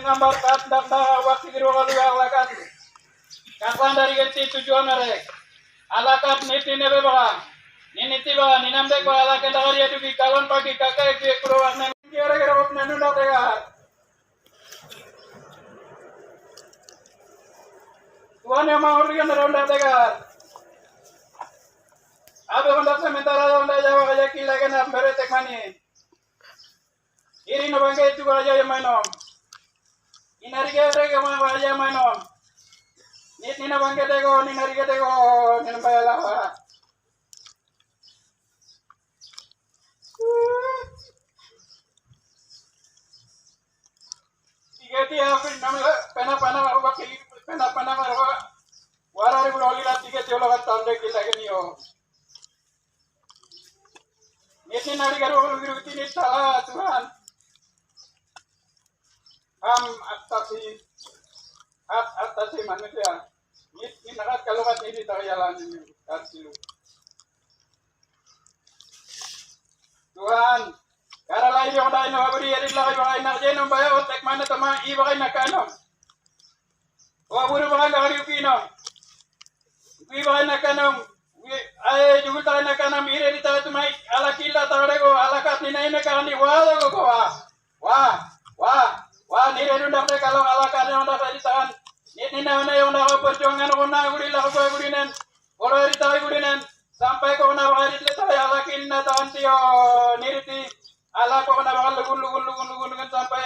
gambar kat dakda waktu kiro kalu alakat. Kapan dari ganti tujuan mereka. Alakat niti nebe baga. Niniti baga ninamde ko alakat dari itu di kawan pagi kakak itu kuro warna. Kira-kira waktu nanu dak dekat. Tuhan yang mau rian ronda dekat. Abe hondak sementara ronda Jawa kaya kila kena beretek mani. Iri no bangke itu aja yang mainom. Inari kere ke mana aja mainom. Nit nina bangke tego, ninari ke tego, nina bayala wa. Tiga aku nama pena aku pakai pena aku. Warari beroli lah tiga jolo kat tanda kila kenio. Nit ninari kero biru tini salah Tuhan. Atasi manusia. Ini nakat kalau kat ini tak jalan ini kasih. Tuhan, karena lain yang dah nak beri elit lagi bagai nak jenuh bayar otak mana teman i bagai nak kanom. Wah buru bagai nak hari ukino. I bagai nak kanom. Ay juga tak nak kanom iri di tahu teman ala kila tahu dego ala kat ini kan di wah dego wah ni redu dah kalau ala kat yang dah di tangan. Ni na yang dah perjuangan orang guri lah guri nen. Orang di tahu guri nen. Sampai ko na bakal dito tayo alakin na taon tiyo niriti ala ko na bakal lugun sampai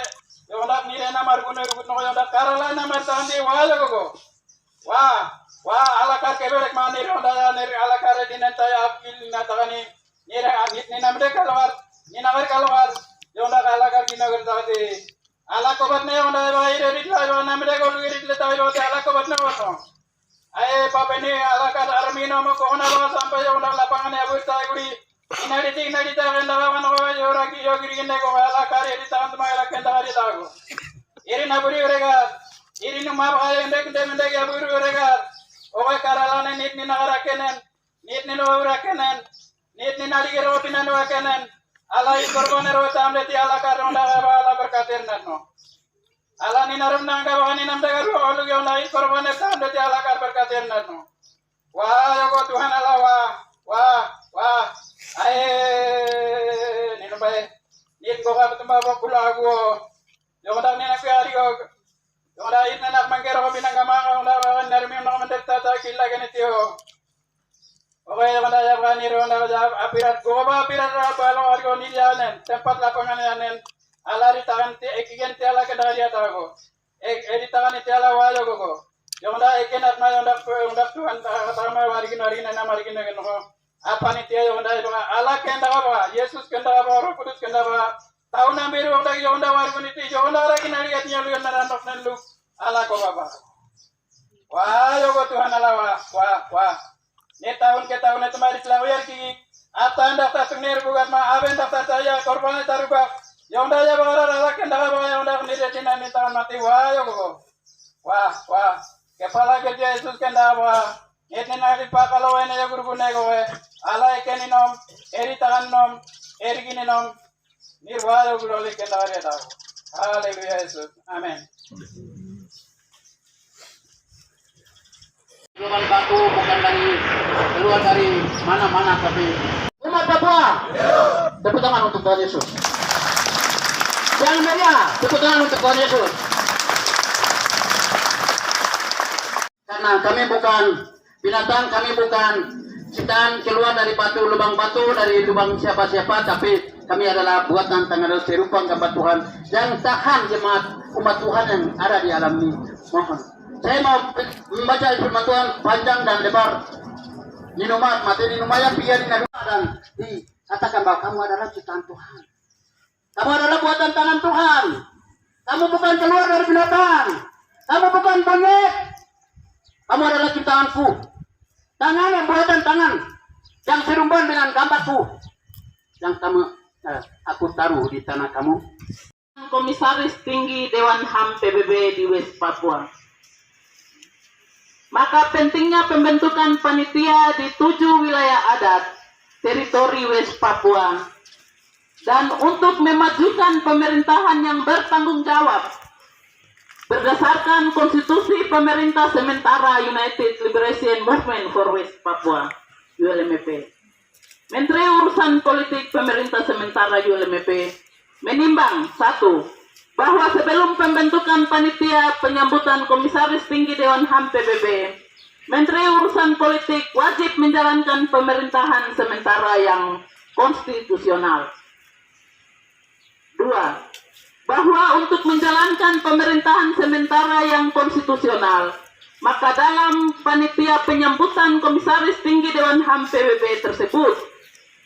yung nak nire na margun na rugut no yung nak karala na martaon tiyo wala ko wah ala kar keberek manir onda nir ala kar dinan tayo akil na takani nire agit ni namde kalwar ni nakar kalwar yung nak ala kar ginagal takati ala ko bat na yung na bakal irit tayo namde ko irit tayo ala ko bat na wato. Ay papa ni alakar armino mo ko na ba sampai yung lapangan ni abut tayo guri inaditi kan lawan ko yora ki yogiri ne ko alakar edi tan ma alakan dari tago iri na buri urega iri no ma ba ndek ya buri urega o ba karalane nit ni nagara kenen nit ni no ura kenen nit ni nadi gero pinan wa kenen alai korbone ro tamde ti alakar ronda ba ala berkatir nanno ala ni narum nangga bani namda garu olu yo lai korban eta ando ti ala kar berkaten nanu wah yo Tuhan ala wah ni no bae ni ko ka tumba ba kula go yo dang ni na piari go yo da ina nak mangkero ko binanga ma onda ba narmi no man detta ta killa ganiti yo oke yo da ya bani ro na ja apirat go ba apirat ra ba lo argo ni janen tempat lapangan yanen ala di tangan ti ekigen ti ala kedari atago di tangan ti ala wayo go yung da ekenat na yung dak tuan tama warigin na marigin na no apa ni ti yung da ala kenda ba Yesus kenda ba Roh Kudus kenda ba tahu na biru yung da warigun ti yung da ragin na riat niya luyan na randok na lu ala ko ba wayo go Tuhan ala wah ni tahun ke tahun na tumari lawyer ki ata ndak ta sungner bugat ma aben dak ta saya korban taruba yang dah jawab orang lelaki dah bawa yang dah nire cina ni tangan mati wah yo go wah kepala kerja Yesus kan dah bawa ini nanti pak kalau ini ya guru guna go ala ikan inom eri tangan nom eri gini nom nirwah yo guru oleh kan dah dia tahu haleluya Yesus amin. Keluar batu bukan keluar dari mana-mana tapi umat Papua tepuk tangan untuk Tuhan Yesus. Yang mulia, tepuk tangan untuk Tuhan Yesus. Karena kami bukan binatang, kami bukan ciptaan keluar dari lubang batu, dari lubang siapa-siapa, tapi kami adalah buatan tangan serupa gambar Tuhan yang tahan jemaat umat Tuhan yang ada di alam ini. Mohon. Saya mau membaca firman Tuhan panjang dan lebar. Ninumat, materi numaya pian dan dikatakan bahwa kamu adalah ciptaan Tuhan. Kamu adalah buatan tangan Tuhan. Kamu bukan keluar dari binatang. Kamu bukan bangit. Kamu adalah ciptaanku. Tangan yang buatan tangan. Yang serumban dengan gambarku. Yang aku taruh di tanah kamu. Komisaris Tinggi Dewan HAM PBB di West Papua. Maka pentingnya pembentukan panitia di 7 wilayah adat teritori West Papua. Dan untuk memajukan pemerintahan yang bertanggung jawab berdasarkan konstitusi pemerintah sementara United Liberation Movement for West Papua ULMP. Menteri Urusan Politik Pemerintah Sementara ULMP menimbang 1. Bahwa sebelum pembentukan panitia penyambutan Komisaris Tinggi Dewan HAM PBB, Menteri Urusan Politik wajib menjalankan pemerintahan sementara yang konstitusional. 2. Bahwa untuk menjalankan pemerintahan sementara yang konstitusional, maka dalam panitia penyambutan Komisaris Tinggi Dewan HAM PBB tersebut,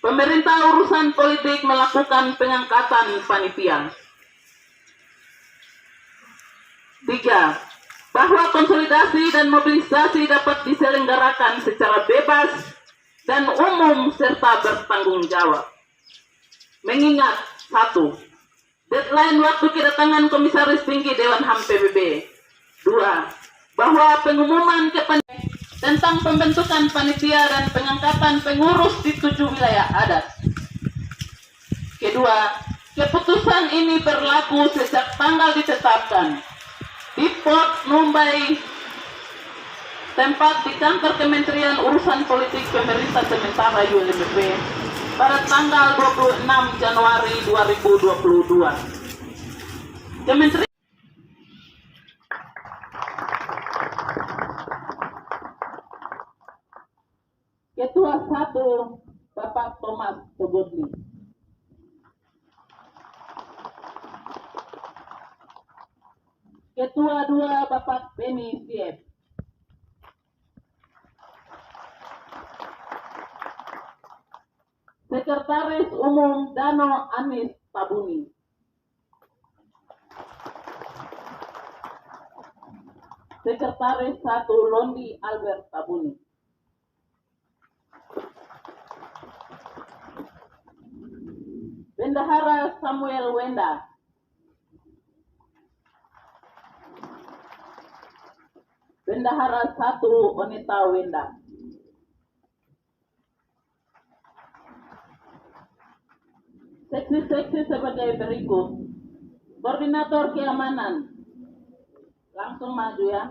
pemerintah urusan politik melakukan pengangkatan panitia. 3. Bahwa konsolidasi dan mobilisasi dapat diselenggarakan secara bebas dan umum serta bertanggung jawab. Mengingat 1. Deadline waktu kedatangan Komisaris Tinggi Dewan HAM PBB. 2. Bahwa pengumuman tentang pembentukan panitia dan pengangkatan pengurus di 7 wilayah adat. Kedua, keputusan ini berlaku sejak tanggal ditetapkan di Port Mumbai, tempat di kantor Kementerian Urusan Politik Pemerintah Sementara ULMP pada tanggal 26 Januari 2022. Kementerian Ketua 1 Bapak Thomas Togotli. Ketua 2 Bapak Beni Siep. Sekretaris Umum Dano Anis Tabuni. Sekretaris 1 Londi Albert Tabuni. Bendahara Samuel Wenda. Bendahara 1 Oneta Wenda. Seksi-seksi sebagai berikut. Koordinator keamanan. Langsung maju ya.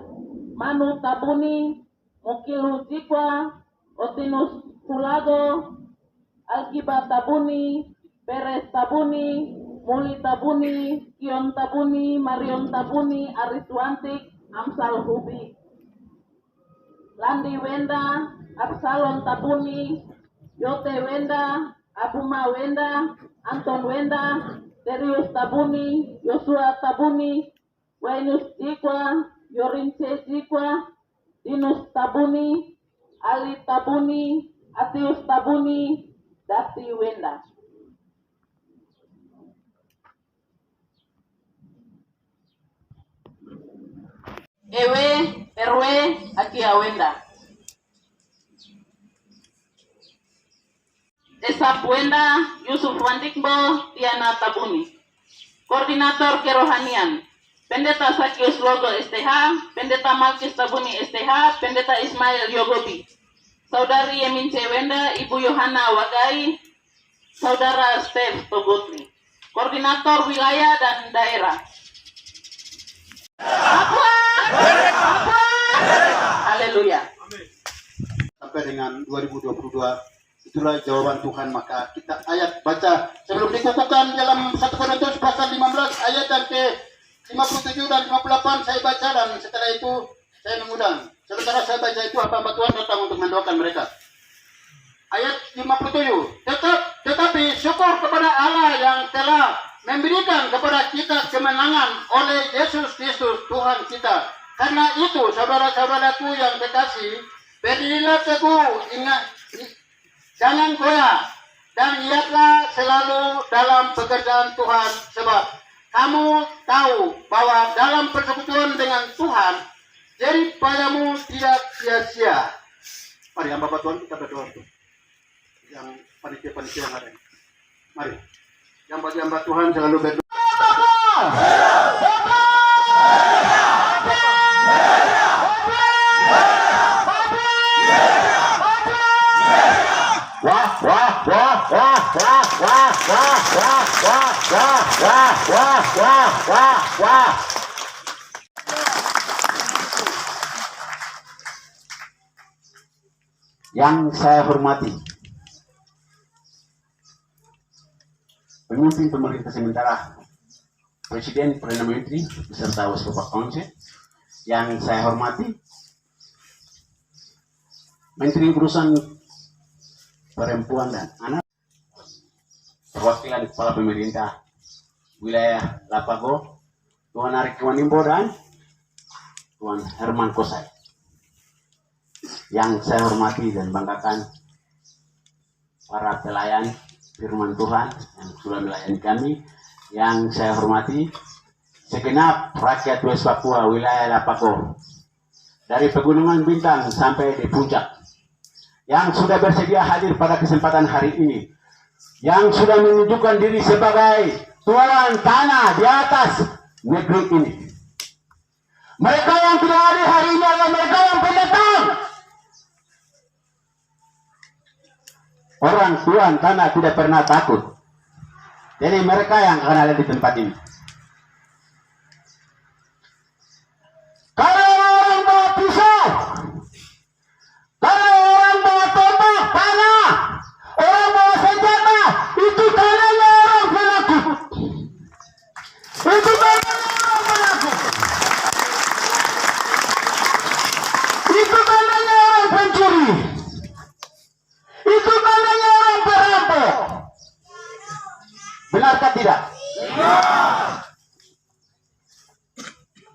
Manu Tabuni, Mukilu Jikwa, Otinus Kulago, Alkiba Tabuni, Peres Tabuni, Muli Tabuni, Kion Tabuni, Marion Tabuni, Ariswantik, Amsal Hubi. Landi Wenda, Absalon Tabuni, Yote Wenda, Abuma Wenda, Anton Wenda, Terius Tabuni, Yosua Tabuni, Wainus Jikwa, Yorince Jikwa, Dinus Tabuni, Ali Tabuni, Atius Tabuni, Dati Wenda. Ewe, Erwe, Akia Wenda. Esap Wenda, Yusuf Wandikbo, Tiana Tabuni. Koordinator Kerohanian, Pendeta Sakius Logo STH, Pendeta Malkis Tabuni STH, Pendeta Ismail Yogobi. Saudari Yemince Wenda, Ibu Yohana Wagai, Saudara Steph Togotli. Koordinator Wilayah dan Daerah. Papua! Papua! Haleluya. Sampai dengan 2022, itulah jawaban Tuhan. Maka kita ayat baca sebelum dikukuhkan dalam 1 Korintus pasal 15 ayat yang ke 57 dan 58 saya baca, dan setelah itu saya mengundang. Sementara saya baca itu hamba Tuhan datang untuk mendoakan mereka. Ayat 57. Tetapi syukur kepada Allah yang telah memberikan kepada kita kemenangan oleh Yesus Kristus Tuhan kita. Karena itu saudara-saudaraku yang terkasih, berdirilah teguh, jangan goyah, dan lihatlah selalu dalam pekerjaan Tuhan, sebab kamu tahu bahwa dalam persekutuan dengan Tuhan, jerih payahmu tidak sia-sia. Mari hamba Tuhan kita berdoa untuk yang panitia-panitia yang ada. Mari, yang bagi hamba Tuhan selalu berdoa. Yang saya hormati pemimpin pemerintah sementara, Presiden, Perdana Menteri, beserta Waspada Council. Yang saya hormati Menteri Urusan Perempuan dan Anak, perwakilan kepala pemerintah wilayah Lapago, Tuan Arik Wanimbo dan Tuan Herman Kosai. Yang saya hormati dan banggakan para pelayan firman Tuhan yang sudah melayani kami. Yang saya hormati segenap rakyat West Papua wilayah Lapago, dari Pegunungan Bintang sampai di puncak, yang sudah bersedia hadir pada kesempatan hari ini, yang sudah menunjukkan diri sebagai tuan tanah di atas negeri ini. Mereka yang tidak hadir hari ini adalah mereka yang pendatang. Orang tuan tanah tidak pernah takut. Jadi mereka yang akan ada di tempat ini. Kalau orang bawa pisau, kalau orang bawa tombak, panah, orang bawa senjata, itu tandanya orang penakut. Itu tandanya orang penakut. Itu tandanya orang pencuri. Itu tandanya orang perampok. Benarkah tidak?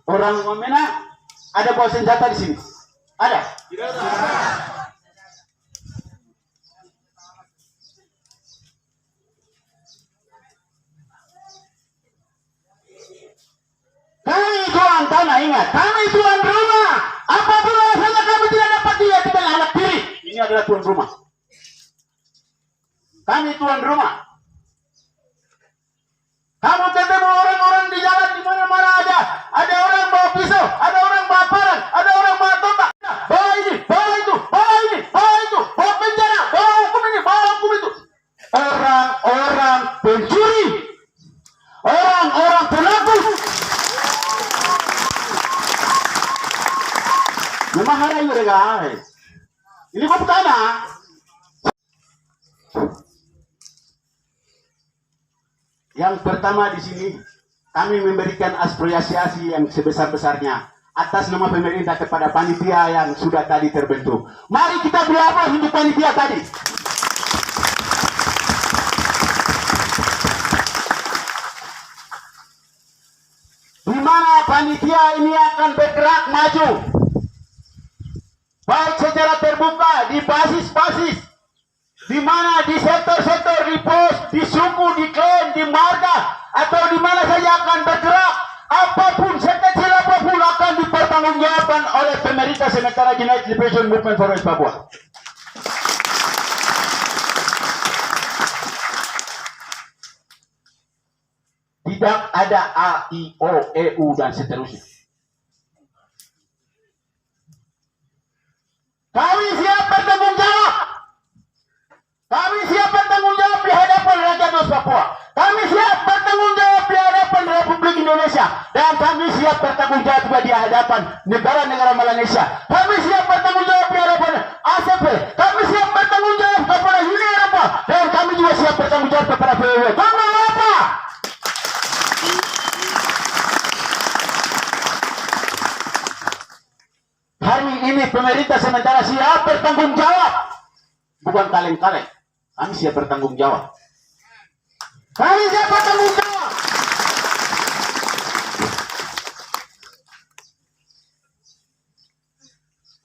Orang Wamena ada bawa senjata di sini? Ada? Tidak ada. Kami tuan tanah, ingat, kami tuan rumah. Apapun alasannya kami tidak dapat dia di tengah anak tiri. Ini adalah tuan rumah. Kami tuan rumah. Kamu ketemu orang-orang di jalan di mana-mana ada. Ada orang bawa pisau, ada orang bawa parang, ada orang bawa tombak. Bawa ini, bawa itu, bawa ini, bawa itu, bawa penjara, bawa hukum ini, bawa hukum itu. Orang-orang pencuri, orang-orang penakut. Memahara yun guys. Ini kok tanah. Yang pertama di sini kami memberikan apresiasi yang sebesar-besarnya atas nama pemerintah kepada panitia yang sudah tadi terbentuk. Mari kita beri aplaus untuk panitia tadi. Di mana panitia ini akan bergerak maju, baik secara terbuka di basis-basis, di mana di sektor-sektor, di pos, di suku, di klan, di marga, atau di mana saja akan bergerak, apapun, sekecil apapun akan dipertanggungjawabkan oleh pemerintah sementara United Liberation Movement for West Papua. Tidak ada A, I, O, E, U, dan seterusnya. Kami siap bertanggung jawab. Kami siap bertanggung jawab di hadapan rakyat West Papua. Kami siap bertanggung jawab di hadapan Republik Indonesia. Dan kami siap bertanggung jawab juga di hadapan negara-negara Malaysia. Kami siap bertanggung jawab di hadapan ACP. Kami siap bertanggung jawab kepada Uni Eropa. Dan kami juga siap bertanggung jawab kepada PBB. Tanggung apa? Hari ini pemerintah sementara siap bertanggung jawab. Bukan kaleng-kaleng. Kami siap bertanggung jawab. Kami siap bertanggung jawab.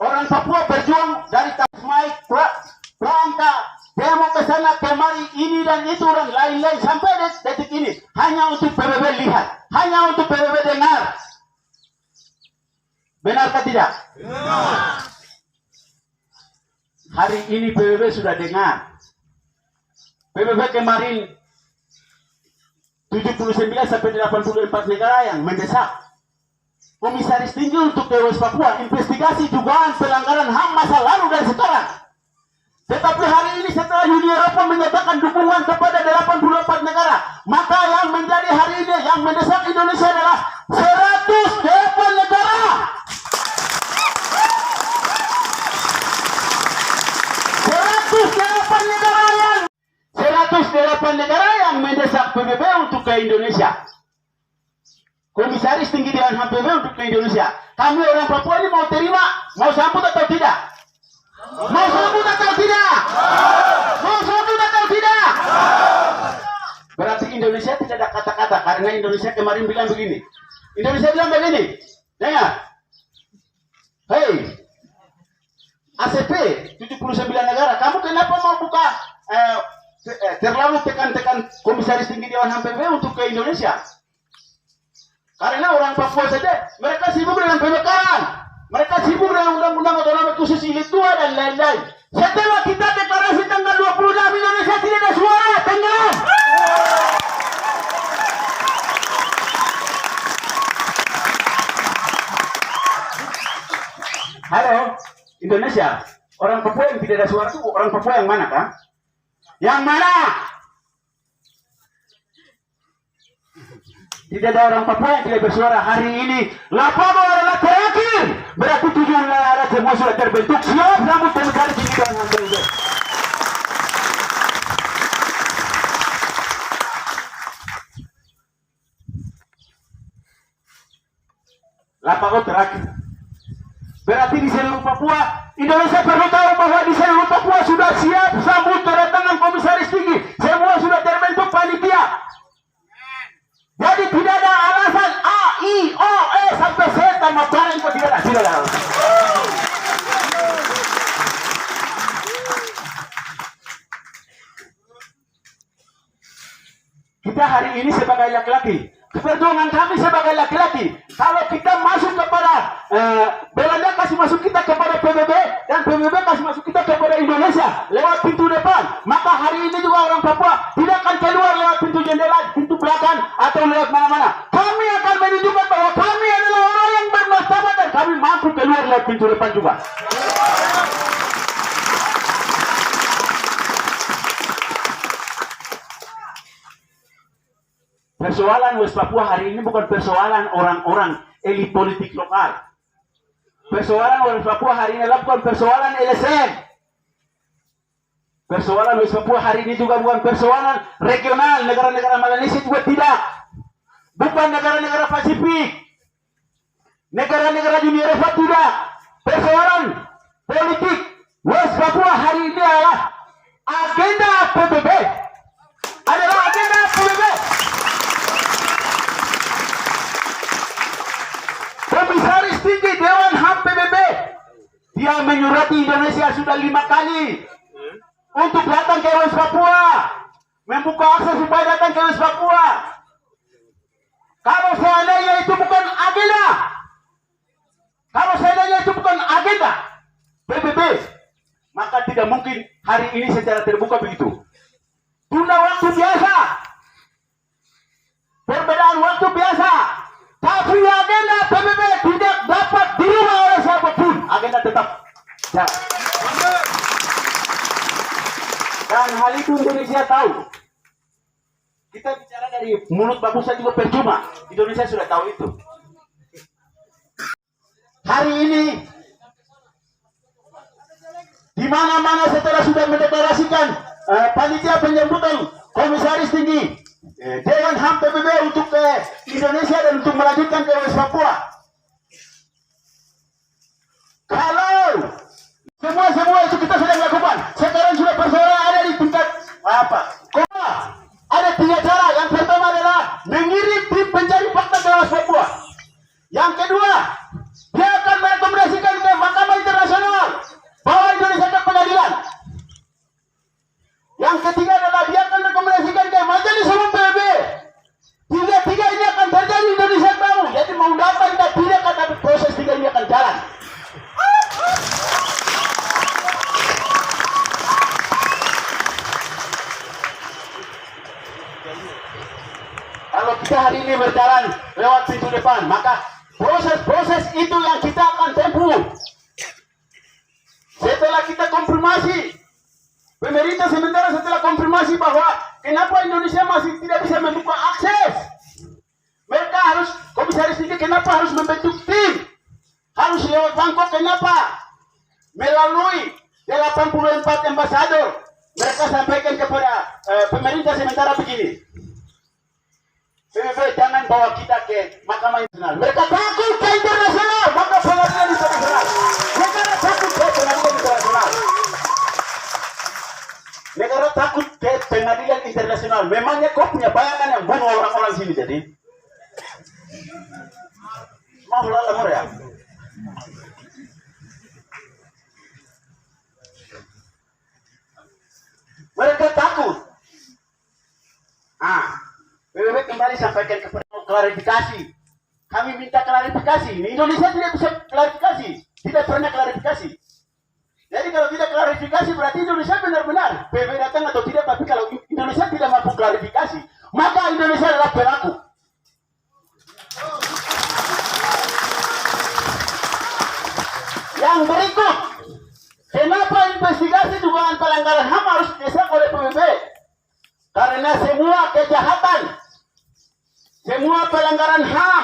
Orang Papua berjuang dari Tasmai, Prangka, demo ke sana kemari, ini dan itu dan lain-lain sampai detik ini hanya untuk PBB lihat, hanya untuk PBB dengar. Benarkah tidak? Benar. Hari ini PBB sudah dengar. PBB kemarin 79 sampai 84 negara yang mendesak Komisaris Tinggi untuk West Papua investigasi dugaan pelanggaran HAM masa lalu dan sekarang. Tetapi hari ini setelah Uni Eropa menyatakan dukungan kepada 84 negara, maka yang menjadi hari ini yang mendesak Indonesia adalah 108 negara. tinggi Dewan HAM PBB untuk ke Indonesia. Kami orang Papua ini mau terima, mau sambut atau tidak? Mau sambut atau tidak? Mau sambut atau tidak? Berarti Indonesia tidak ada kata-kata, karena Indonesia kemarin bilang begini. Indonesia bilang begini, dengar. Hei, ACP 79 negara, kamu kenapa mau buka terlalu tekan-tekan komisaris tinggi Dewan HAM PBB untuk ke Indonesia? Karena orang Papua saja, mereka sibuk dengan pemekaran, mereka sibuk dengan undang-undang otonomi khusus jilid 2 dan lain-lain. Setelah kita deklarasi tanggal 26, Indonesia tidak ada suara, tenggelam. Halo, Indonesia, orang Papua yang tidak ada suara itu orang Papua yang mana, kan? Yang mana? Tidak ada orang Papua yang tidak bersuara hari ini. Lapangan adalah terakhir. Berarti tujuan layar semua sudah terbentuk. Siap sambut komisaris tinggi Dewan HAM PBB. Lapangan terakhir. Berarti di seluruh Papua, Indonesia perlu tahu bahwa di seluruh Papua sudah siap sambut kedatangan komisaris tinggi. Semua sudah terbentuk panitia. Jadi tidak ada alasan A, I, O, E sampai Z tambah barang itu tidak ada. Kita hari ini sebagai laki-laki, perjuangan kami sebagai laki-laki, kalau kita masuk kepada Belanda kasih masuk kita kepada PBB dan PBB kasih masuk kita kepada Indonesia lewat pintu depan, maka hari ini juga orang Papua tidak akan keluar lewat pintu jendela, pintu belakang atau lewat mana-mana. Kami akan menunjukkan bahwa kami adalah orang yang bermartabat dan kami mampu keluar lewat pintu depan juga. Persoalan West Papua hari ini bukan persoalan orang-orang elit politik lokal. Persoalan West Papua hari ini adalah bukan persoalan LSM. Persoalan West Papua hari ini juga bukan persoalan regional, negara-negara Melanesia juga tidak. Bukan negara-negara Pasifik, negara-negara Uni Eropa tidak. Persoalan politik West Papua hari ini adalah agenda PBB. Adalah agenda PBB. Komisaris tinggi Dewan HAM PBB, dia menyurati Indonesia sudah 5 kali untuk datang ke West Papua, membuka akses supaya datang ke West Papua. Kalau seandainya itu bukan agenda, kalau seandainya itu bukan agenda PBB, maka tidak mungkin hari ini secara terbuka begitu. Tunda waktu biasa, perbedaan waktu biasa. Tapi agenda PBB tidak dapat dirubah oleh siapapun. Agenda tetap jalan. Dan hal itu Indonesia tahu. Kita bicara dari mulut bagusan juga percuma. Indonesia sudah tahu itu. Hari ini, di mana-mana setelah sudah mendeklarasikan panitia penyambutan komisaris tinggi Dewan HAM PBB untuk ke Indonesia dan untuk melanjutkan ke West Papua. Kalau semua itu kita sudah lakukan, sekarang sudah persoalan ada di tingkat kota. Ada 3 cara. Yang pertama adalah mengirim tim pencari fakta ke West Papua. Yang kedua, dia akan merekomendasikan ke Mahkamah Internasional bahwa Indonesia ke pengadilan. Yang ketiga adalah dia akan rekomendasikan ke Majelis Umum PBB. Tiga ini akan terjadi, Indonesia tahu. Jadi mau dapat dan tidak akan, tapi proses 3 ini akan jalan. Kalau kita hari ini berjalan lewat pintu depan, maka proses-proses itu yang kita akan tempuh. Setelah kita konfirmasi, pemerintah sementara setelah konfirmasi bahwa kenapa Indonesia masih tidak bisa membuka akses, mereka harus, komisaris tinggi kenapa harus membentuk tim, harus lewat Bangkok, kenapa melalui 84 ambasador. Mereka sampaikan kepada pemerintah sementara begini, PBB jangan bawa kita ke Mahkamah Internasional. Mereka takut ke internasional, maka pengadilan internasional. Negara takut ke pengadilan internasional. Negara takut ke pengadilan internasional. Memangnya kau punya bayangan yang bunuh orang-orang sini jadi? Mau lalu ya? Mereka takut. PBB kembali sampaikan kepada klarifikasi. Kami minta klarifikasi. Indonesia tidak bisa klarifikasi. Tidak pernah klarifikasi. Jadi kalau tidak klarifikasi berarti Indonesia benar-benar PBB datang atau tidak. Tapi kalau Indonesia tidak mampu klarifikasi, maka Indonesia adalah pelaku. Yang berikut, kenapa investigasi dugaan pelanggaran HAM harus didesak oleh PBB? Karena semua kejahatan, semua pelanggaran HAM,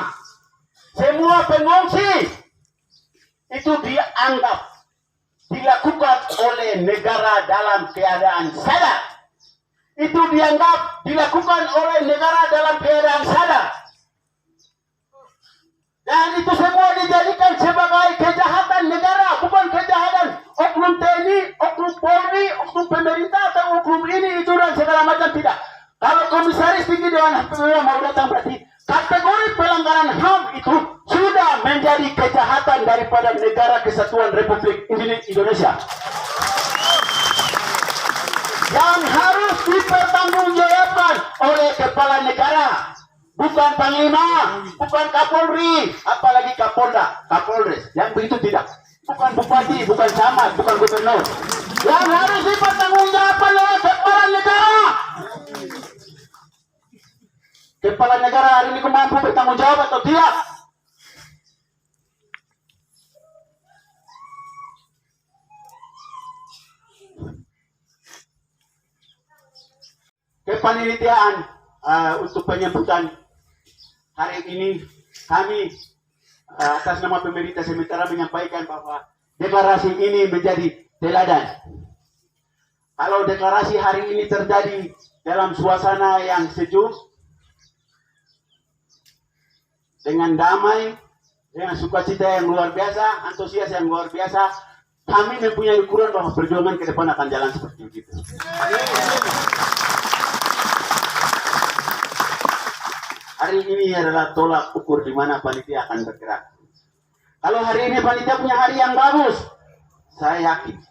semua pengungsi itu dianggap dilakukan oleh negara dalam keadaan sadar. Itu dianggap dilakukan oleh negara dalam keadaan sadar. Dan itu semua dijadikan sebagai kejahatan negara, bukan kejahatan oknum TNI, oknum Polri, oknum pemerintah, atau oknum ini, itu, dan segala macam, tidak. Kalau komisaris tinggi Dewan PBB mau datang berarti kategori pelanggaran HAM itu sudah menjadi kejahatan daripada negara kesatuan Republik Indonesia. Yang harus dipertanggungjawabkan oleh kepala negara. Bukan Panglima, bukan Kapolri, apalagi Kapolda, Kapolres. Yang begitu tidak. Bukan Bupati, bukan Camat, bukan Gubernur. Yang harus dipertanggungjawabkan oleh kepala negara. Kepala negara hari ini mampu bertanggung jawab atau tidak? Kepanitiaan untuk penyambutan hari ini kami atas nama pemerintah sementara menyampaikan bahwa deklarasi ini menjadi teladan. Kalau deklarasi hari ini terjadi dalam suasana yang sejuk, dengan damai, dengan sukacita yang luar biasa, antusias yang luar biasa, kami mempunyai ukuran bahwa perjuangan ke depan akan jalan seperti itu. Hari ini adalah tolak ukur di mana panitia akan bergerak. Kalau hari ini panitia punya hari yang bagus, saya yakin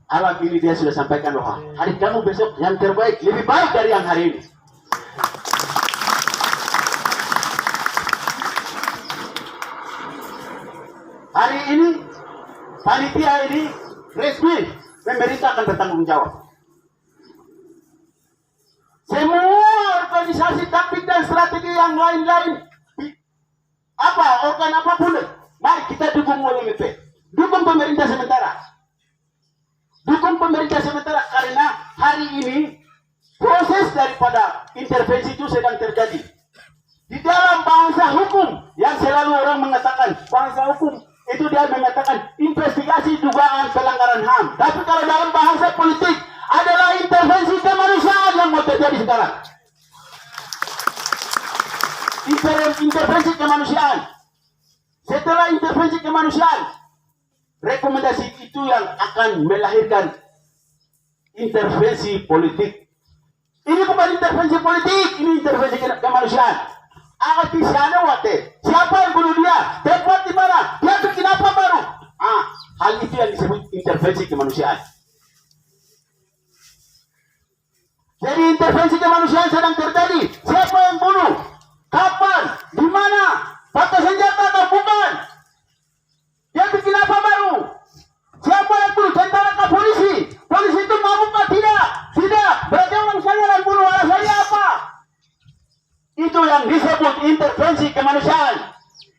alam ini dia sudah sampaikan bahwa hari kamu besok yang terbaik, lebih baik dari yang hari ini. Hari ini panitia ini resmi, pemerintah akan bertanggung jawab. Semua organisasi taktik dan strategi yang lain-lain, organ apapun, mari kita dukung UMP, dukung pemerintah sementara, karena hari ini proses daripada intervensi itu sedang terjadi di dalam bahasa hukum yang selalu orang mengatakan bahasa hukum itu dia mengatakan investigasi dugaan pelanggaran HAM, tapi kalau dalam bahasa politik adalah intervensi kemanusiaan yang mau terjadi sekarang. Intervensi kemanusiaan. Setelah intervensi kemanusiaan, rekomendasi itu yang akan melahirkan intervensi politik. Ini bukan intervensi politik, ini intervensi kemanusiaan. Arti sana wate, siapa yang bunuh dia? Tempat di mana? Dia bikin apa baru? Hal itu yang disebut intervensi kemanusiaan. Jadi intervensi kemanusiaan sedang terjadi. Siapa yang bunuh? Kapan? Di mana? Pakai senjata atau bukan? Dia bikin apa baru? Siapa yang bunuh? Tentara ke polisi? Polisi itu mabuk atau tidak? Tidak. Berarti orang saya yang bunuh, alasannya apa? Itu yang disebut intervensi kemanusiaan.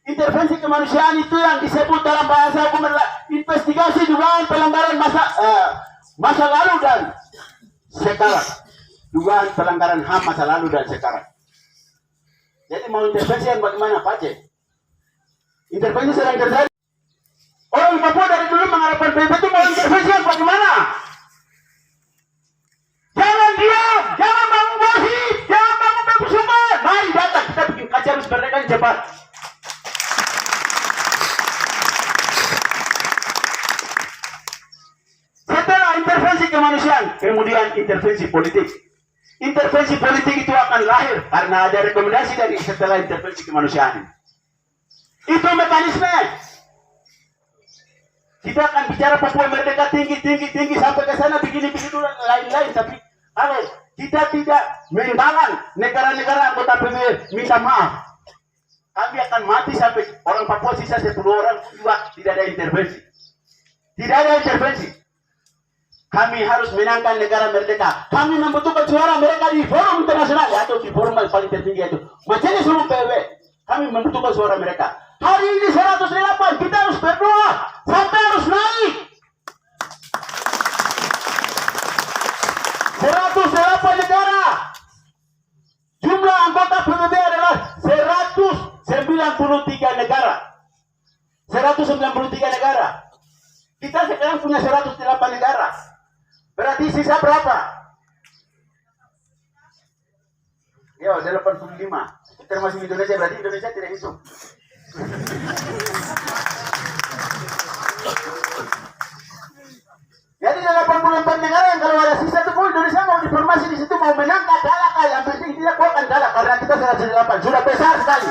Intervensi kemanusiaan itu yang disebut dalam bahasa hukum adalah investigasi dugaan pelanggaran masa lalu dan sekarang. Dugaan pelanggaran HAM masa lalu dan sekarang. Jadi mau intervensi yang bagaimana Pak Aceh? Intervensi sedang terjadi. Orang Papua dari dulu mengharapkan PBB itu mau intervensi yang bagaimana? Jangan diam, jangan bangun gosip, jangan bangun berbusuma. demokrasi harus berjalan cepat. Setelah intervensi kemanusiaan, kemudian intervensi politik. Intervensi politik itu akan lahir karena ada rekomendasi dari setelah intervensi kemanusiaan. Itu mekanisme. Kita akan bicara Papua Merdeka tinggi sampai ke sana begini lain-lain. Tapi kalau kita tidak mendalang negara-negara anggota PBB minta maaf, kami akan mati sampai orang Papua sisa 10 orang juga tidak ada intervensi. Tidak ada intervensi. Kami harus menangkan negara merdeka. Kami membutuhkan suara mereka di forum internasional atau di forum yang paling tertinggi itu Majelis Umum PBB. Kami membutuhkan suara mereka. Hari ini 108, kita harus berdoa sampai harus naik. 108 negara. Jumlah anggota PBB adalah 193 negara. 193 negara. Kita sekarang punya 108 negara. Berarti sisa berapa? Ya, 85. Termasuk Indonesia, berarti Indonesia tidak hitung. Jadi 84 negara yang kalau ada sisa itu Indonesia mau diformasi di situ mau menang kalah yang penting tidak kau akan kalah karena kita 108 sudah besar sekali.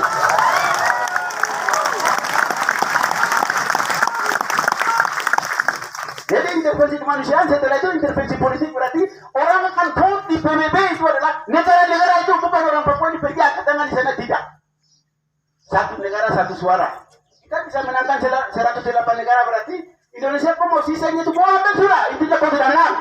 Jadi intervensi kemanusiaan setelah itu intervensi politik berarti orang akan vote di PBB itu adalah negara-negara itu bukan orang Papua ini pergi angkat tangan di sana tidak. Satu negara satu suara. Kita bisa menangkan 108 negara berarti Indonesia kok mau sisanya itu mau ambil sudah intinya kau tidak menang.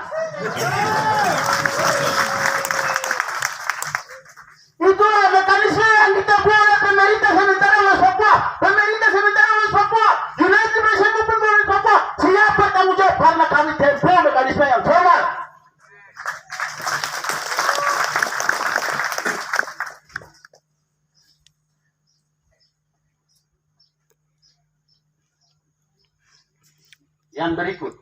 Itulah mekanisme yang kita buat oleh pemerintah sementara oleh Papua. Pemerintah sementara oleh Papua. United Nations Movement oleh Papua. Siapa tanggung jawab karena kami tempuh mekanisme yang formal. Yang berikut.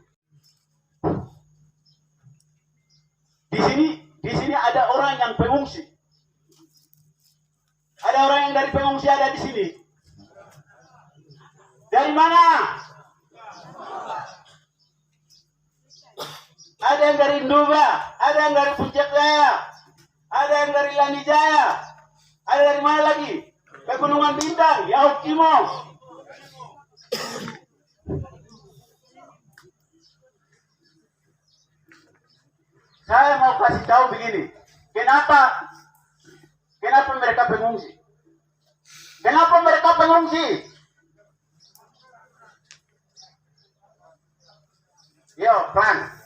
Di sini ada orang yang pengungsi. Ada orang yang dari pengungsi ada di sini. Dari mana? Ada yang dari Nduga, ada yang dari Puncak Jaya, ada yang dari Lanijaya, ada dari mana lagi? Pegunungan Bintang, Yahukimo. Saya mau kasih tahu begini, kenapa mereka pengungsi? Kenapa mereka pengungsi? Yo, Frank.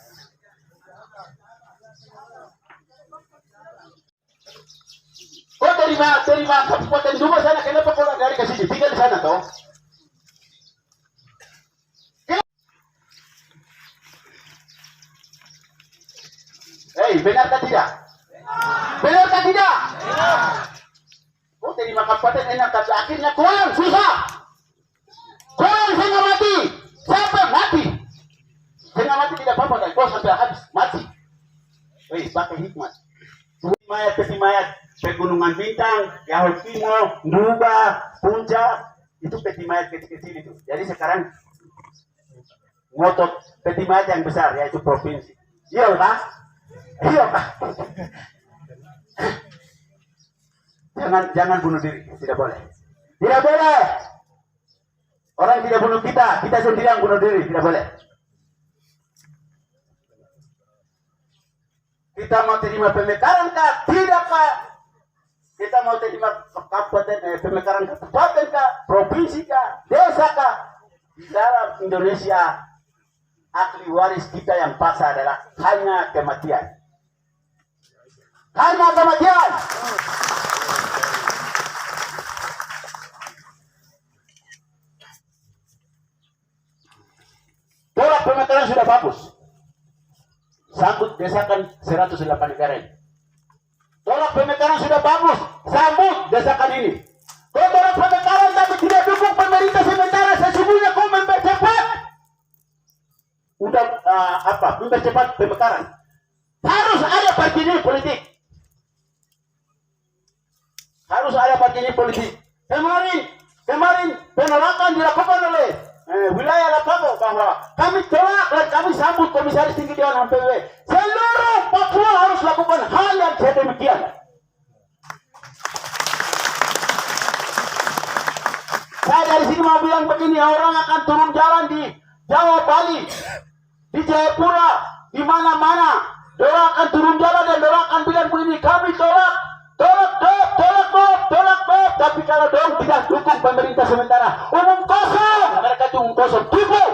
Kau terima kabupaten Duga sana, kenapa kau dari ke sini? Tinggal di sana toh. Benarkah tidak? Benarkah tidak? Kau terima kabupaten enak, tapi akhirnya kau yang susah. Kau yang setengah mati. Siapa mati? Setengah mati tidak apa-apa, kau sampai habis mati. Pakai hikmat. Peti mayat Pegunungan Bintang, Yahukimo, Nduga, Puncak, itu peti mayat kecil-kecil itu. Jadi sekarang ngotot peti mayat yang besar, yaitu provinsi. Iya Pak? Iya Pak? Jangan bunuh diri, tidak boleh. Tidak boleh. Orang tidak bunuh kita sendiri yang bunuh diri, tidak boleh. Kita mau terima pemekaran kah? Tidak kah? Kita mau terima kabupaten pemekaran kabupaten kah? Provinsi kah? Desa kah? Di dalam Indonesia ahli waris kita yang paksa adalah hanya kematian. Hanya kematian. Tolak pemekaran sudah bagus. Sambut desakan 108 negara ini. Tolak pemekaran sudah bagus. Sambut desakan ini. Kau tolak pemekaran tapi tidak dukung pemerintah sementara sesungguhnya kau mempercepat. Mempercepat pemekaran. Harus ada partai politik. Harus ada partai ini politik. Kemarin penolakan dilakukan oleh wilayah Lapago bahwa kami tolak dan kami sambut Komisaris Tinggi Dewan HAM PBB. Seluruh Papua harus lakukan hal yang sedemikian. Saya dari sini mau bilang begini, orang akan turun jalan di Jawa, Bali, di Jayapura, di mana-mana. Orang akan turun jalan dan orang akan bilang begini, kami tolak. Tapi kalau dong tidak dukung pemerintah sementara, umum kosong. Mereka itu umum kosong, tipu.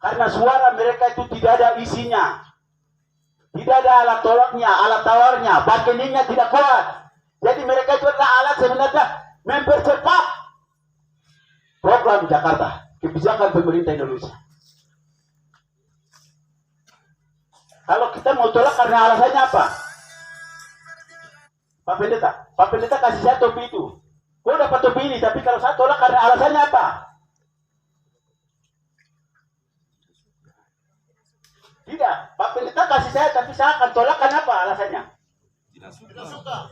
Karena suara mereka itu tidak ada isinya, tidak ada alat tolaknya, alat tawarnya, bargainingnya tidak kuat. Jadi mereka itu adalah alat sebenarnya mempercepat program Jakarta, kebijakan pemerintah Indonesia. Kalau kita mau tolak karena alasannya apa? Pak Pendeta kasih saya topi itu. Kau dapat topi ini, tapi kalau saya tolak karena alasannya apa? Tidak, Pak Pendeta kasih saya, tapi saya akan tolak karena apa alasannya? Tidak suka.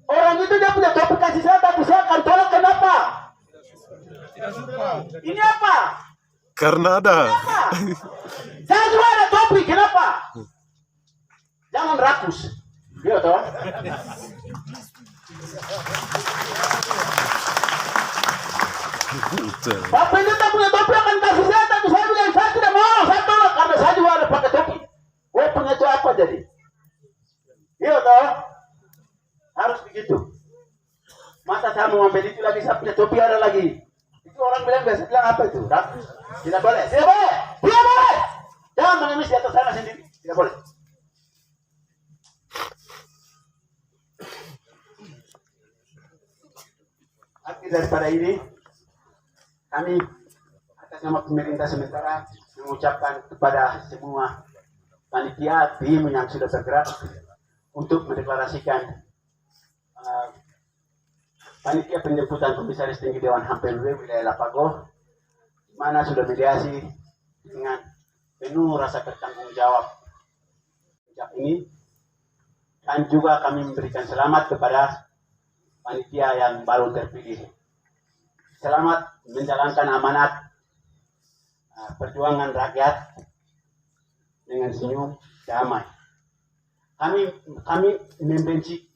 Orang itu dia punya topi kasih saya, tapi saya akan tolak kenapa? Tidak suka. Ini apa? Karena ada. Kenapa? Saya juga ada topi, kenapa? Jangan rakus. Iya toh? Pak Pendeta punya topi akan kasih saya, tapi saya bilang saya tidak mau, saya tolak karena saya juga ada pakai topi. Oh punya itu apa jadi? Iya toh? Harus begitu. Masa saya mau ambil itu lagi, saya punya topi ada lagi. Itu orang bilang biasa bilang apa itu? Rakus. Tidak boleh. Tidak boleh. Tidak boleh. Jangan mengemis di atas sana sendiri. Tidak boleh. Akhir daripada ini, kami atas nama pemerintah sementara mengucapkan kepada semua panitia tim yang sudah bergerak untuk mendeklarasikan panitia penjemputan Komisaris Tinggi Dewan HAM PBB wilayah Lapago, di mana sudah mediasi dengan penuh rasa bertanggung jawab sejak ini, dan juga kami memberikan selamat kepada panitia yang baru terpilih. Selamat menjalankan amanat perjuangan rakyat dengan senyum damai. Kami membenci,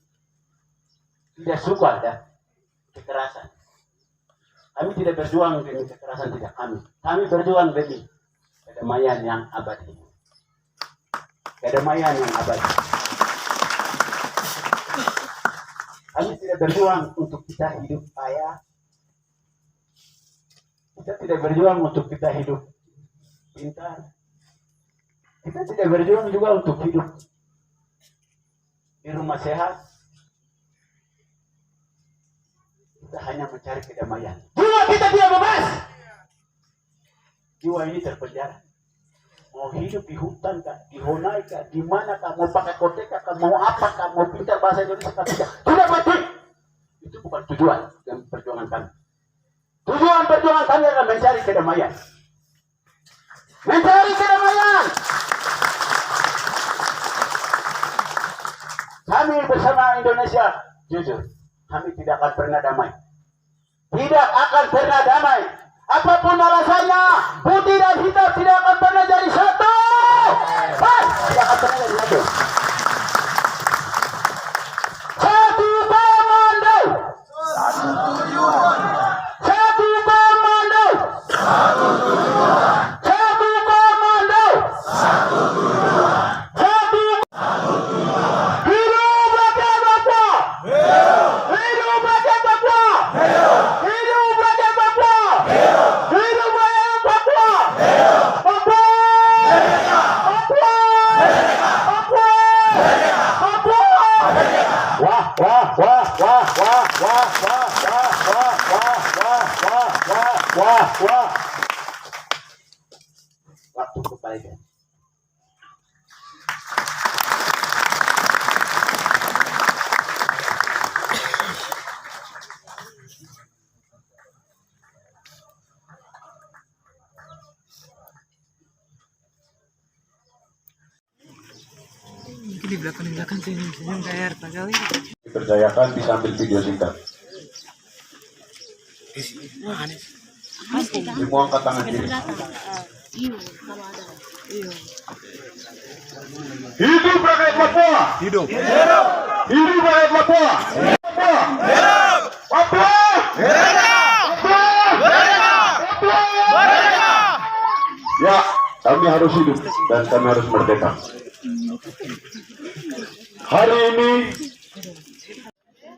tidak suka ada kekerasan. Kami tidak berjuang demi kekerasan, tidak kami. Kami berjuang demi kedamaian yang abadi. Kedamaian yang abadi. Kami tidak berjuang untuk kita hidup kaya. Kita tidak berjuang untuk kita hidup pintar. Kita tidak berjuang juga untuk hidup di rumah sehat. Kita hanya mencari kedamaian. Jiwa kita tidak bebas. Jiwa ini terpenjara. Mau hidup di hutan kah, di Honai kah, di mana kah, mau pakai koteka kah, mau apa kah, mau pintar bahasa Indonesia kah, tidak. Sudah mati. Itu bukan tujuan dan perjuangan kami. Tujuan perjuangan kami adalah mencari kedamaian. Mencari kedamaian. Kami bersama Indonesia, jujur, kami tidak akan pernah damai. Tidak akan pernah damai. Apapun alasannya, putih dan hitam tidak akan pernah jadi satu. Tidak akan pernah jadi satu. Satu komando. Satu tujuan. Satu komando. Satu tujuan. Satu komando. Satu tujuan. Satu tujuan. Hidup rakyat Papua. Hidup rakyat Papua. Hidup rakyat Papua. Hidup rakyat Papua. Papua. Papua. Papua. belakang senyum kayak Harta kali. Dipercayakan bisa ambil video singkat. Semua angkat tangan kiri. Hidup rakyat Papua. Hidup. Hidup rakyat Papua. Papua. Papua. Ya, kami harus hidup dan kami harus merdeka. Hari ini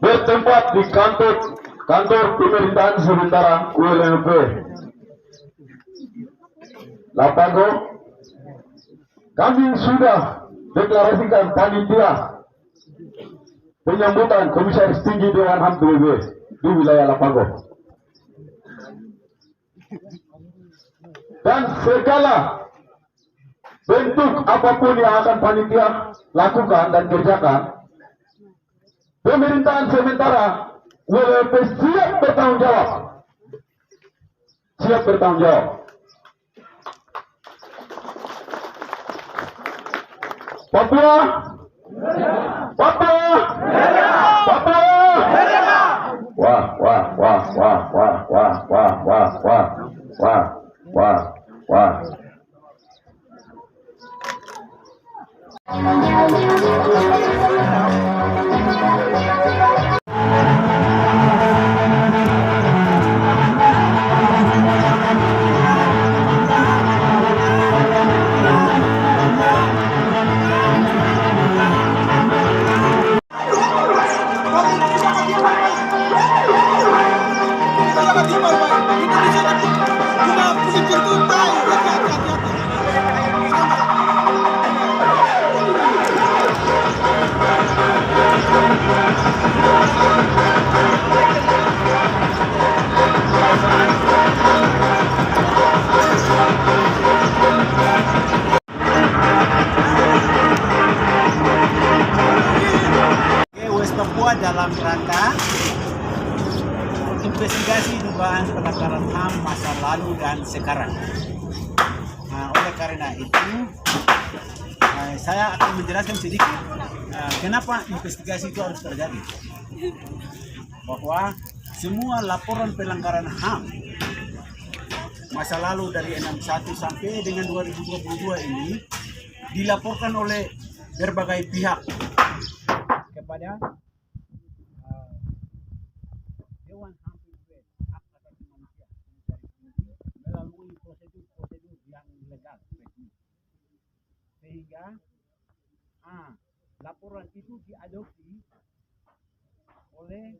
bertempat di kantor pemerintahan sementara ULMP Lapago. Kami sudah deklarasikan panitia penyambutan Komisaris Tinggi Dewan HAM PBB di wilayah Lapago. Dan segala bentuk apapun yang akan panitia lakukan dan kerjakan, pemerintahan sementara WLP siap bertanggung jawab. Siap bertanggung jawab. Papua, Papua, Papua. Wah, wah, wah, wah, wah, wah, wah, wah, wah, wah, wah, wah. West Papua dalam rangka investigasi dugaan pelanggaran HAM masa lalu dan sekarang. Nah, oleh karena itu, saya akan menjelaskan sedikit kenapa investigasi itu harus terjadi. Bahwa semua laporan pelanggaran HAM masa lalu dari 61 sampai dengan 2022 ini dilaporkan oleh berbagai pihak kepada Dewan HAM PBB, hak asasi manusia melalui prosedur-prosedur yang legal resmi, sehingga laporan itu diadopsi oleh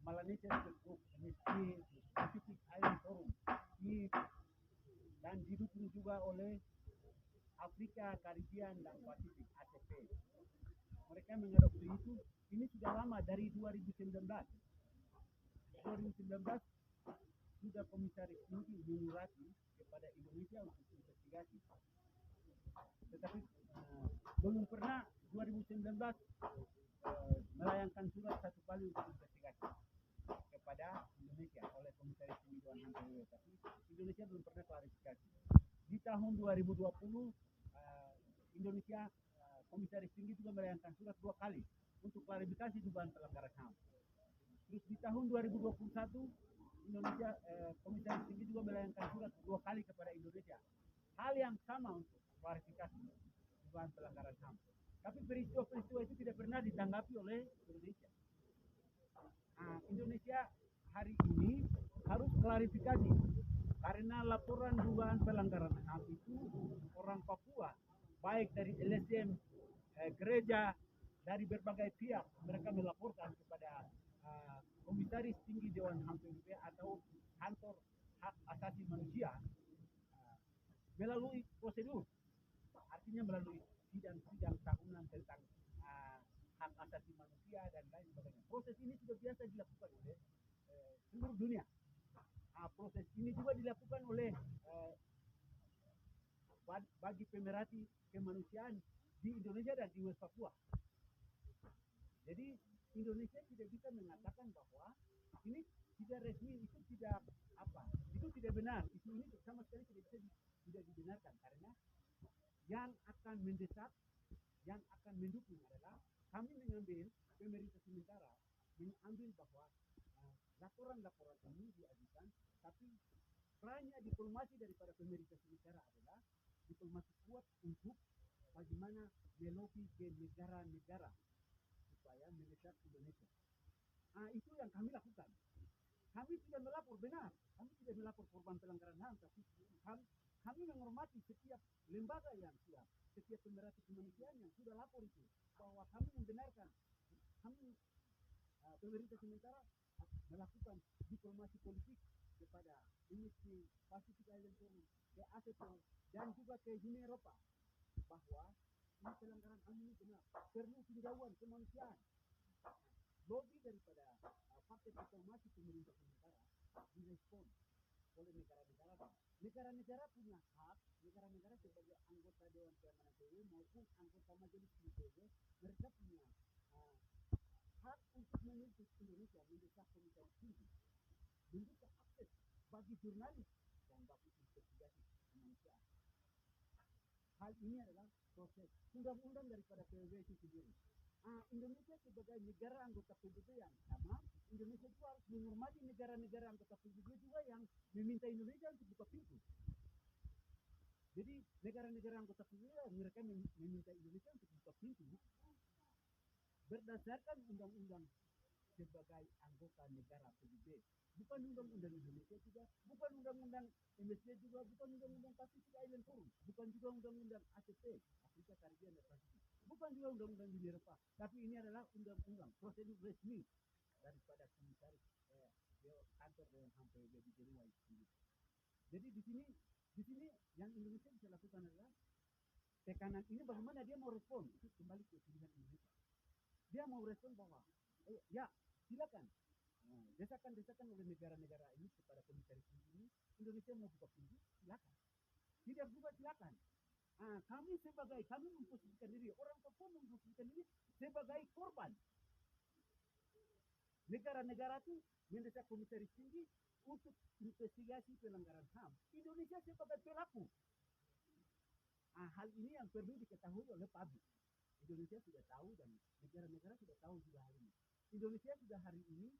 Malaysian Group Pacific Island Forum dan didukung juga oleh Afrika, Karibian, dan Pasifik ACP. Mereka mengadopsi itu, ini sudah lama dari 2019. 2019 sudah Komisaris Tinggi menyurati kepada Indonesia untuk investigasi. Tetapi belum pernah 2019 melayangkan surat satu kali untuk investigasi kepada Indonesia oleh Komisaris Tinggi Dewan HAM PBB. Tapi Indonesia belum pernah klarifikasi. Di tahun 2020 Indonesia Komisaris Tinggi juga melayangkan surat 2 kali untuk klarifikasi dugaan pelanggaran HAM. Terus di tahun 2021 Indonesia Komisaris Tinggi juga melayangkan surat 2 kali kepada Indonesia. Hal yang sama untuk klarifikasi dugaan pelanggaran HAM. Tapi peristiwa-peristiwa itu tidak pernah ditanggapi oleh Indonesia. Indonesia hari ini harus klarifikasi karena laporan dugaan pelanggaran HAM itu orang Papua, baik dari LSM, gereja, dari berbagai pihak, mereka melaporkan kepada Komisaris Tinggi Dewan HAM PBB atau kantor hak asasi manusia melalui prosedur, artinya melalui sidang-sidang tahunan tentang hak asasi manusia dan lain sebagainya. Proses ini sudah biasa dilakukan oleh seluruh dunia. Proses ini juga dilakukan oleh bagi pemerhati kemanusiaan di Indonesia dan di West Papua. Jadi Indonesia tidak bisa mengatakan bahwa ini tidak resmi, itu tidak itu tidak benar. Isu ini sama sekali tidak bisa tidak dibenarkan karena yang akan mendesak yang akan mendukung adalah kami mengambil pemerintah sementara mengambil bahwa laporan-laporan ini diajukan, tapi perannya diplomasi daripada pemerintah sementara adalah diplomasi kuat untuk bagaimana melobi ke negara-negara supaya mendesak Indonesia. Itu yang kami lakukan. Kami tidak melapor, benar. Kami tidak melapor korban pelanggaran HAM, tapi kami menghormati setiap lembaga yang sudah, setiap pemerhati kemanusiaan yang sudah lapor itu, bahwa kami membenarkan, kami pemerintah sementara melakukan diplomasi politik kepada Indonesia, Pacific Island Forum, ke ASEP dan juga ke Uni Eropa, bahwa ini pelanggaran HAM ini benar, perlu tinjauan kemanusiaan. Lobby daripada partai diplomasi pemerintah sementara direspon oleh negara-negara. Negara-negara punya hak, negara-negara sebagai anggota Dewan Keamanan PBB maupun anggota Majelis PBB, mereka punya hak untuk menuntut Indonesia mendesak komisaris tinggi, membuka akses bagi jurnalis dan bagi investigasi kemanusiaan. Hal ini adalah proses undang-undang daripada PBB itu sendiri. Indonesia sebagai negara anggota PBB yang sama, Indonesia juga harus menghormati negara-negara anggota PBB juga yang meminta Indonesia untuk buka pintu. Jadi negara-negara anggota PBB mereka meminta Indonesia untuk buka pintu berdasarkan undang-undang sebagai anggota negara PBB. Bukan undang-undang Indonesia juga, bukan undang-undang MSC juga, bukan undang-undang Pacific Island Forum, bukan juga undang-undang ACP, Afrika, Karibia, dan Pasifik. Bukan juga undang-undang Uni Eropa, tapi ini adalah undang-undang prosedur resmi daripada komisaris kantor Dewan HAM PBB di Jenewa itu sendiri. Jadi di sini yang Indonesia bisa lakukan adalah tekanan ini bagaimana dia mau respon, itu kembali ke pilihan Indonesia. Dia mau respon bahwa ya silakan desakan oleh negara-negara ini kepada komisaris ini, Indonesia mau buka pintu, silakan. Tidak juga silakan. Kami memposisikan diri, orang Papua memposisikan diri sebagai korban. Negara-negara itu mendesak komisaris tinggi untuk investigasi pelanggaran HAM. Indonesia sebagai pelaku. Hal ini yang perlu diketahui oleh publik. Indonesia sudah tahu dan negara-negara sudah tahu juga hal ini. Indonesia sudah hari ini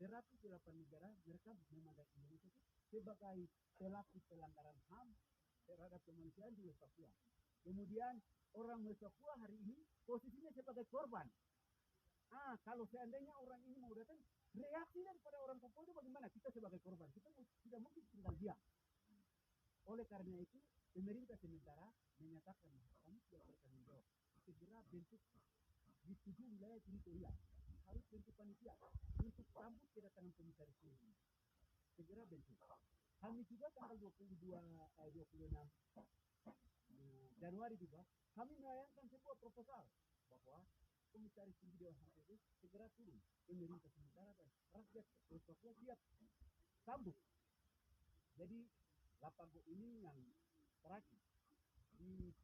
108 negara mereka memandang Indonesia itu sebagai pelaku pelanggaran HAM terhadap kemanusiaan di West Papua. Kemudian orang West Papua hari ini posisinya sebagai korban. Kalau seandainya orang ini mau datang, reaksi daripada orang Papua itu bagaimana? Kita sebagai korban, kita tidak mungkin tinggal diam. Oleh karena itu, pemerintah sementara menyatakan bahwa kami tidak bertanggung jawab. Segera bentuk di 7 wilayah teritorial harus bentuk panitia untuk sambut kedatangan komisaris ini. Segera bentuk. Kami juga tanggal 26 Januari juga kami melayangkan sebuah proposal bahwa komisaris tinggi Dewan HAM PBB segera turun, pemerintah sementara dan rakyat Papua siap sambut. Jadi Lapago ini yang terakhir di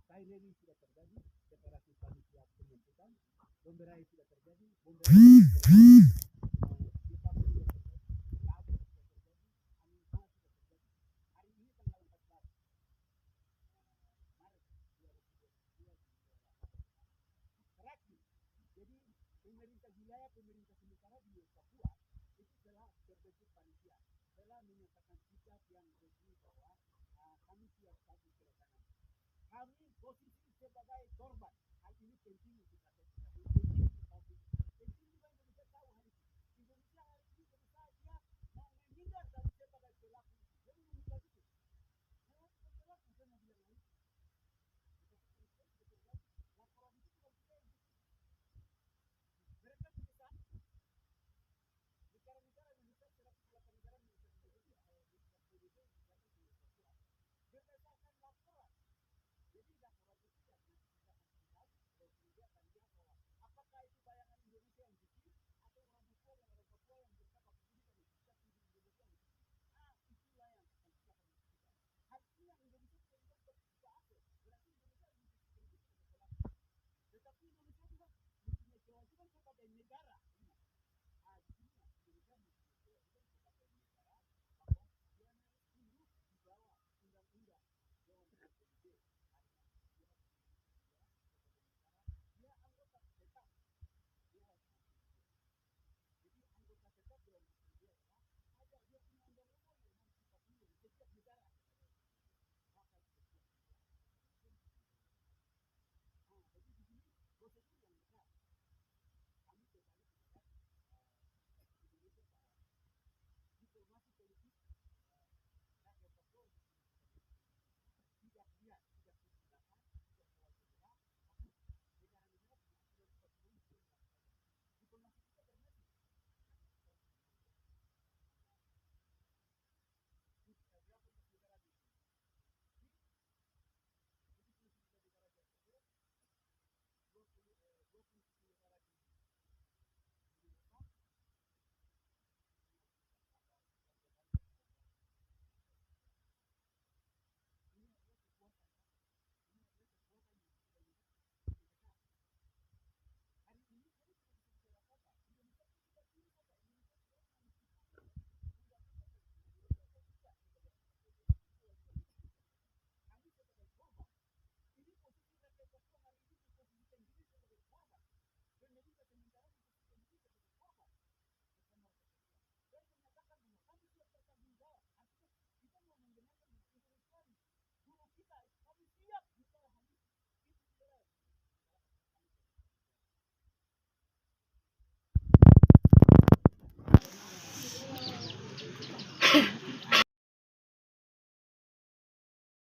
Kaireri sudah terjadi, deklarasi panitia penjemputan, Bomberai sudah terjadi, di Papua sudah terjadi, di Aceh sudah terjadi, Aminah sudah terjadi. Hari ini tanggal 14 Maret 2022 terakhir. Jadi pemerintah wilayah, pemerintah sementara di Papua itu telah terbentuk panitia, telah menyatakan sikap yang resmi bahwa kami siap satu kedatangan. Kami posisi sebagai korban. Hal ini penting